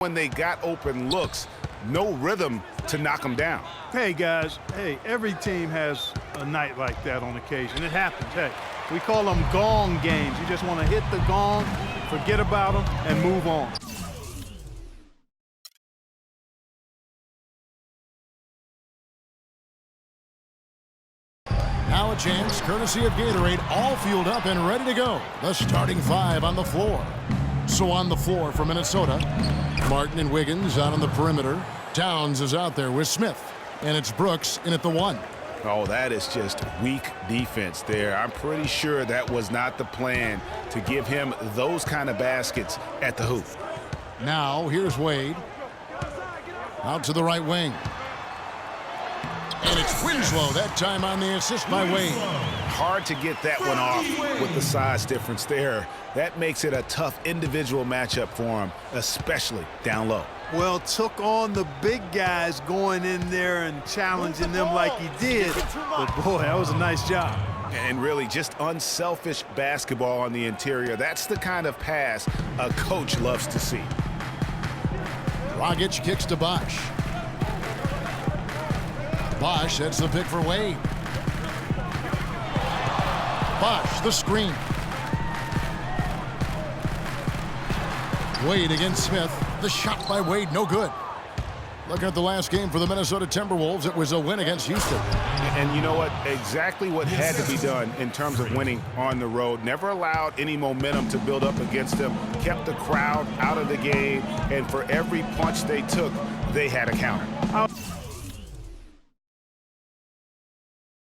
when they got open looks, no rhythm to knock them down. Hey, guys, every team has a night like that on occasion. It happens. Hey, we call them gong games. You just want to hit the gong, forget about them, and move on. Now a chance, courtesy of Gatorade, all fueled up and ready to go. The starting five on the floor. So on the floor for Minnesota, Martin and Wiggins out on the perimeter. Towns is out there with Smith. And it's Brooks in at the one. Oh, that is just weak defense there. I'm pretty sure that was not the plan to give him those kind of baskets at the hoop. Now here's Wade. Out to the right wing. And it's Winslow that time on the assist by Wade. Hard to get that one off with the size difference there. That makes it a tough individual matchup for him, especially down low. Well, took on the big guys going in there and challenging them like he did. But, boy, that was a nice job. And really just unselfish basketball on the interior. That's the kind of pass a coach loves to see. Dragic kicks to Bosh. Bosh sets the pick for Wade. Bosh, the screen. Wade against Smith. The shot by Wade, no good. Looking at the last game for the Minnesota Timberwolves, it was a win against Houston. And you know what? Exactly what had to be done in terms of winning on the road. Never allowed any momentum to build up against them. Kept the crowd out of the game. And for every punch they took, they had a counter.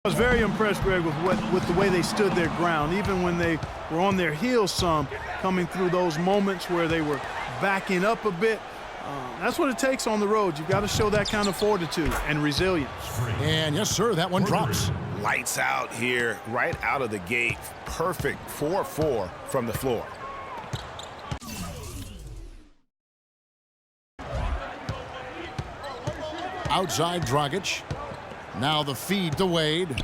I was very impressed, Greg, with the way they stood their ground, even when they were on their heels some, coming through those moments where they were backing up a bit. That's what it takes on the road. You've got to show that kind of fortitude and resilience. And yes, sir, that one drops. Lights out here, right out of the gate. Perfect 4-4 from the floor. Outside Dragic. Now the feed to Wade.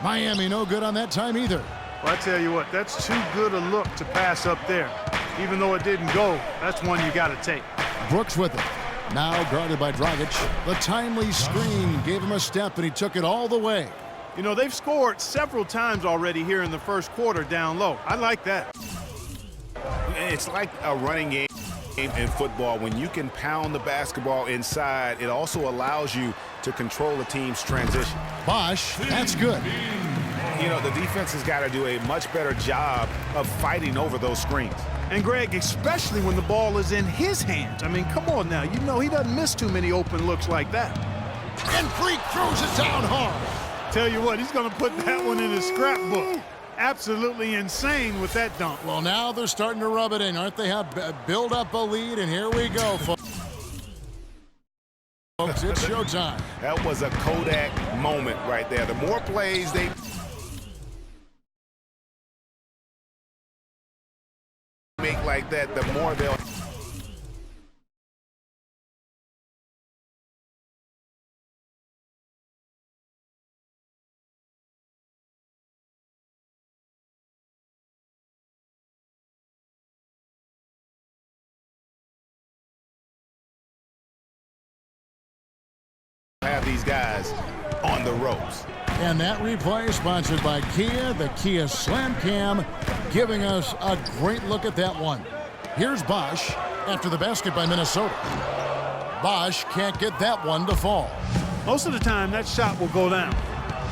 Miami no good on that time either. Well, I tell you what, that's too good a look to pass up there. Even though it didn't go, that's one you got to take. Brooks with it. Now guarded by Dragic. The timely screen gave him a step, and he took it all the way. You know, they've scored several times already here in the first quarter down low. I like that. It's like a running game in football. When you can pound the basketball inside, it also allows you to control the team's transition. Bosh, that's good. You know, the defense has got to do a much better job of fighting over those screens. And, Greg, especially when the ball is in his hands. I mean, come on now. You know he doesn't miss too many open looks like that. And Freak throws it down hard. Tell you what, he's going to put that one in his scrapbook. Absolutely insane with that dunk. Well, now they're starting to rub it in, aren't they? Have build up a lead, and here we go, folks. It's showtime. That was a Kodak moment right there. The more plays they make like that, the more they'll have these guys on the ropes. And that replay sponsored by Kia, the Kia Slam Cam, giving us a great look at that one. Here's Bosh after the basket by Minnesota. Bosh can't get that one to fall. Most of the time, that shot will go down.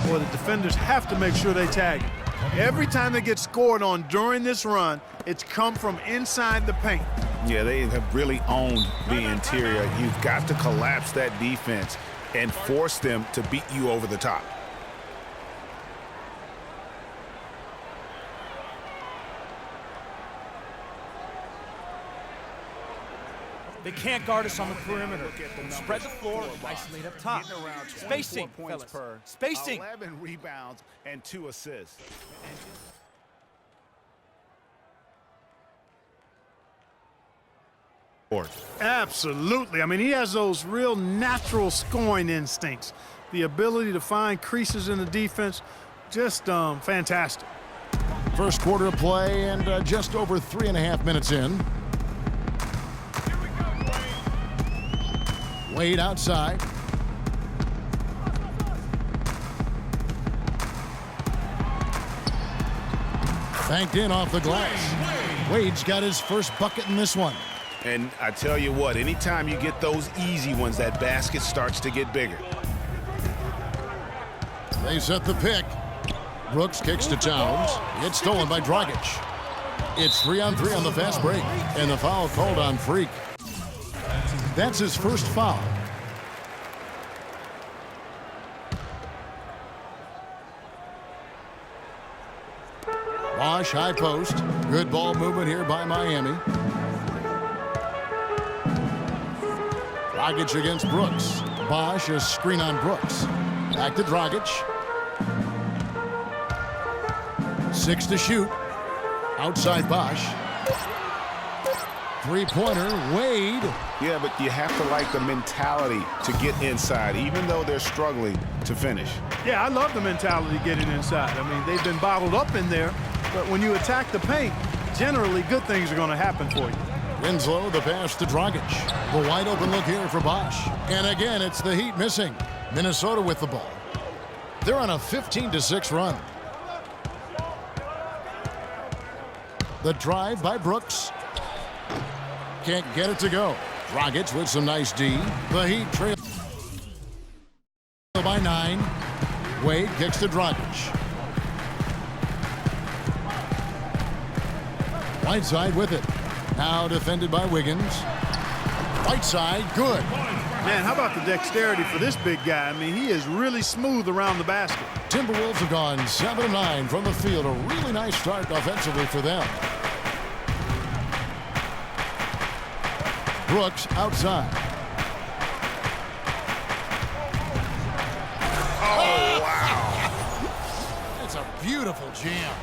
Boy, the defenders have to make sure they tag it. Every time they get scored on during this run, it's come from inside the paint. Yeah, they have really owned the interior. You've got to collapse that defense and force them to beat you over the top. They can't guard us on the perimeter. Spread the floor, isolate up top. Spacing, fellas. Spacing. 11 rebounds and 2 assists. Absolutely. I mean, he has those real natural scoring instincts. The ability to find creases in the defense, just fantastic. First quarter of play and just over 3.5 minutes in. Wade outside. Banked in off the glass. Wade's got his first bucket in this one. And I tell you what, anytime you get those easy ones, that basket starts to get bigger. They set the pick. Brooks kicks to Towns. It's stolen by Dragic. It's 3-on-3 on the fast break, and the foul called on Freak. That's his first foul. Bosh, high post. Good ball movement here by Miami. Dragic against Brooks. Bosh, a screen on Brooks. Back to Dragic. 6 to shoot. Outside Bosh. Three-pointer, Wade. Yeah, but you have to like the mentality to get inside, even though they're struggling to finish. Yeah, I love the mentality getting inside. I mean, they've been bottled up in there, but when you attack the paint, generally good things are going to happen for you. Winslow, the pass to Dragic. The wide open look here for Bosh. And again, it's the Heat missing. Minnesota with the ball. They're on a 15-6 run. The drive by Brooks. Can't get it to go. Dragic with some nice D. The Heat trail by 9. Wade kicks to Dragic. Whiteside with it. Now defended by Wiggins. Whiteside, good. Man, how about the dexterity for this big guy? I mean, he is really smooth around the basket. Timberwolves have gone 7-9 from the field. A really nice start offensively for them. Brooks outside. Oh, wow. That's a beautiful jam.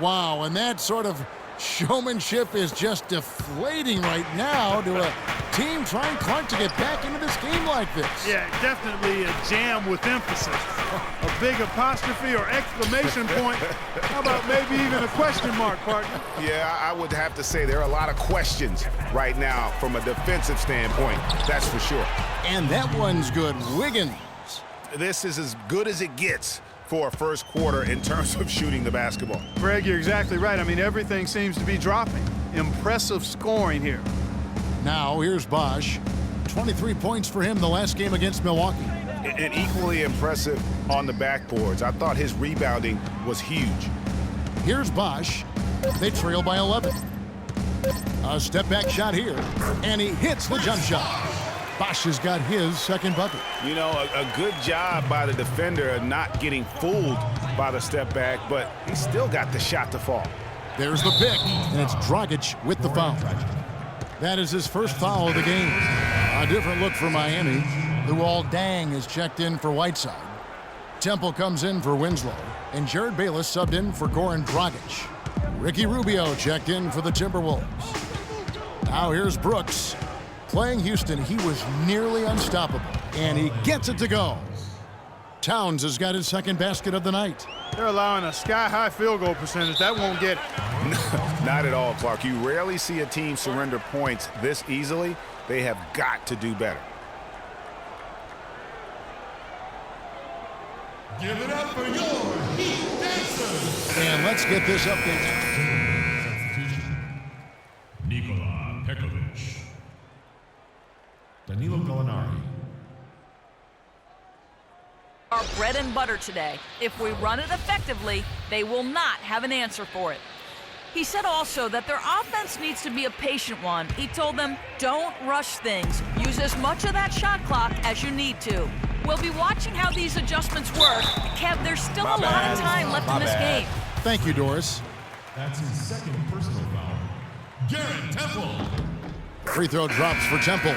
Wow, and that sort of showmanship is just deflating right now to a team trying Clark to get back into this game like this. Yeah, definitely a jam with emphasis. A big apostrophe or exclamation point. How about maybe even a question mark, partner? Yeah, I would have to say there are a lot of questions right now from a defensive standpoint. That's for sure. And that one's good. Wiggins. This is as good as it gets for a first quarter in terms of shooting the basketball. Greg, you're exactly right. I mean, everything seems to be dropping. Impressive scoring here. Now here's Bosh. 23 points for him the last game against Milwaukee. And equally impressive on the backboards. I thought his rebounding was huge. Here's Bosh. They trail by 11. A step back shot here, and he hits the jump shot. Bosh has got his second bucket. You know, a good job by the defender of not getting fooled by the step back, but he still got the shot to fall. There's the pick, and it's Dragic with the foul. That is his first foul of the game. A different look for Miami. Luol Deng is checked in for Whiteside. Temple comes in for Winslow, and Jared Bayless subbed in for Goran Dragic. Ricky Rubio checked in for the Timberwolves. Now here's Brooks. Playing Houston, he was nearly unstoppable, and he gets it to go. Towns has got his second basket of the night. They're allowing a sky-high field goal percentage. That won't get it. Not at all, Clark. You rarely see a team surrender points this easily. They have got to do better. Give it up for your Heat Dancers. And let's get this update. Substitution. Nikola Pekovic. Danilo Gallinari. Our bread and butter today. If we run it effectively, they will not have an answer for it. He said also that their offense needs to be a patient one. He told them, don't rush things. Use as much of that shot clock as you need to. We'll be watching how these adjustments work. Kev, there's still a lot of time left in this game. Thank you, Doris. That's his second personal foul. Garrett Temple. Free throw drops for Temple.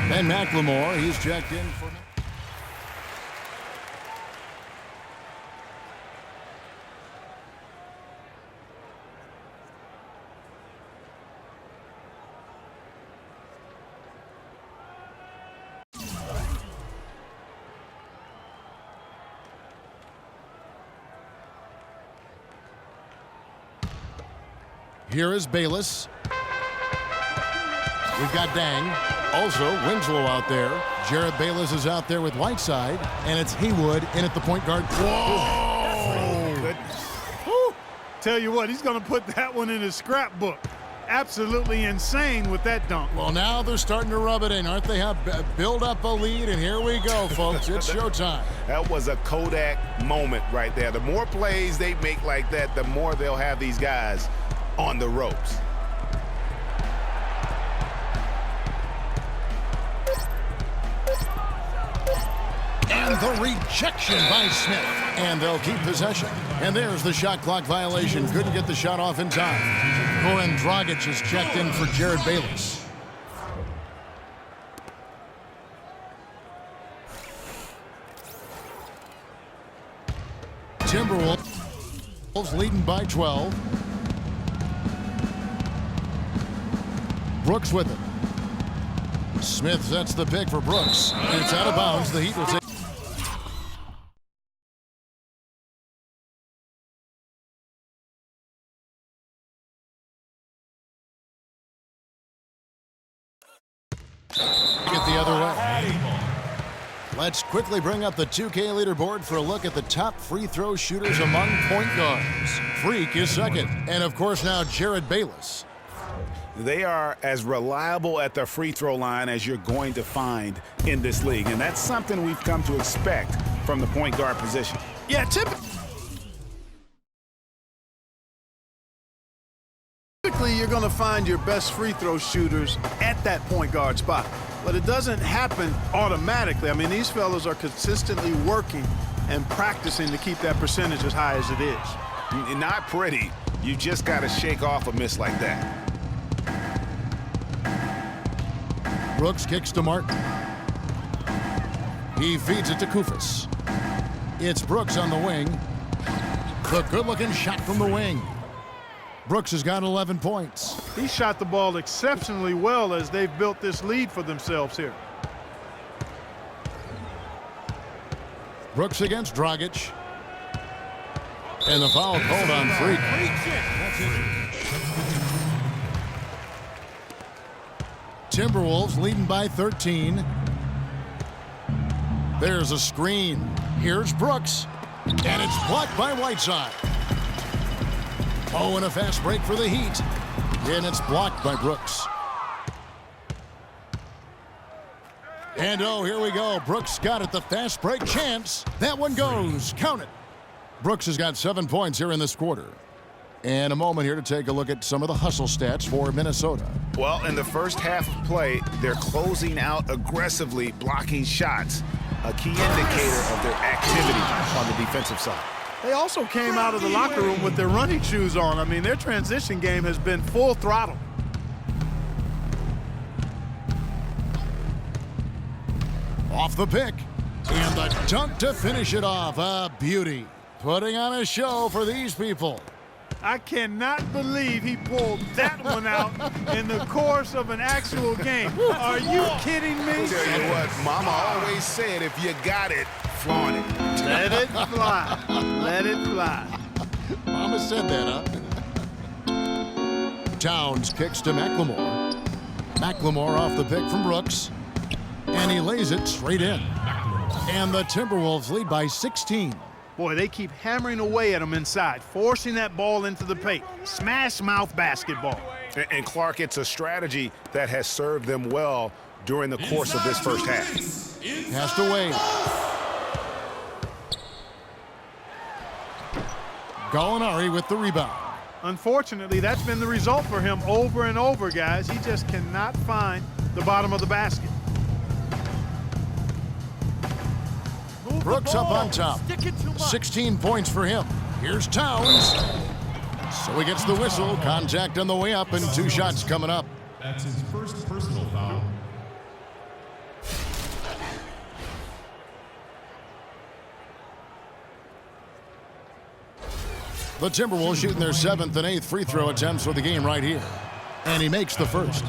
Ben McLemore, he's checked in for him. Here is Bayless. We've got Deng. Also, Winslow out there. Jared Bayless is out there with Whiteside. And it's Haywood in at the point guard. Whoa! Whew. Tell you what, he's going to put that one in his scrapbook. Absolutely insane with that dunk. Well, now they're starting to rub it in, aren't they? Have build up a lead, and here we go, folks. It's showtime. That was a Kodak moment right there. The more plays they make like that, the more they'll have these guys on the ropes. And the rejection by Smith. And they'll keep possession. And there's the shot clock violation. Couldn't get the shot off in time. Goran Dragic is checked in for Jared Bayless. Timberwolves leading by 12. Brooks with it. Smith sets the pick for Brooks. And it's out of bounds. The Heat will take. Get the other way. Let's quickly bring up the 2K leaderboard for a look at the top free throw shooters among point guards. Freak is second. And of course now Jared Bayless. They are as reliable at the free throw line as you're going to find in this league. And that's something we've come to expect from the point guard position. Yeah, typically you're going to find your best free throw shooters at that point guard spot. But it doesn't happen automatically. I mean, these fellas are consistently working and practicing to keep that percentage as high as it is. Not pretty. You just got to shake off a miss like that. Brooks kicks to Martin. He feeds it to Koufos. It's Brooks on the wing. The good-looking shot from the wing. Brooks has got 11 points. He shot the ball exceptionally well as they've built this lead for themselves here. Brooks against Dragic. And the foul called on Freak. Timberwolves leading by 13. There's a screen. Here's Brooks. And it's blocked by Whiteside. Oh, and a fast break for the Heat. And it's blocked by Brooks. And oh, here we go. Brooks got it. The fast break chance. That one goes. Count it. Brooks has got 7 points here in this quarter. And a moment here to take a look at some of the hustle stats for Minnesota. Well, in the first half of play, they're closing out aggressively, blocking shots, a key indicator of their activity on the defensive side. They also came out of the locker room with their running shoes on. I mean, their transition game has been full throttle. Off the pick. And the dunk to finish it off. A beauty. Putting on a show for these people. I cannot believe he pulled that one out in the course of an actual game. Are you kidding me? Tell you what, Mama always said, if you got it, flaunt it. Let it fly. Let it fly. Mama said that, huh? Towns kicks to McLemore. McLemore off the pick from Brooks. And he lays it straight in. And the Timberwolves lead by 16. Boy, they keep hammering away at them inside, forcing that ball into the paint. Smash mouth basketball. And Clark, it's a strategy that has served them well during the course of this first half. Has to wait. Gallinari with the rebound. Unfortunately, that's been the result for him over and over, guys. He just cannot find the bottom of the basket. Brooks up on top. 16 points for him. Here's Towns. So he gets the whistle. Contact on the way up and 2 shots coming up. That's his first personal foul. The Timberwolves shooting their 7th and 8th free throw attempts for the game right here. And he makes the first.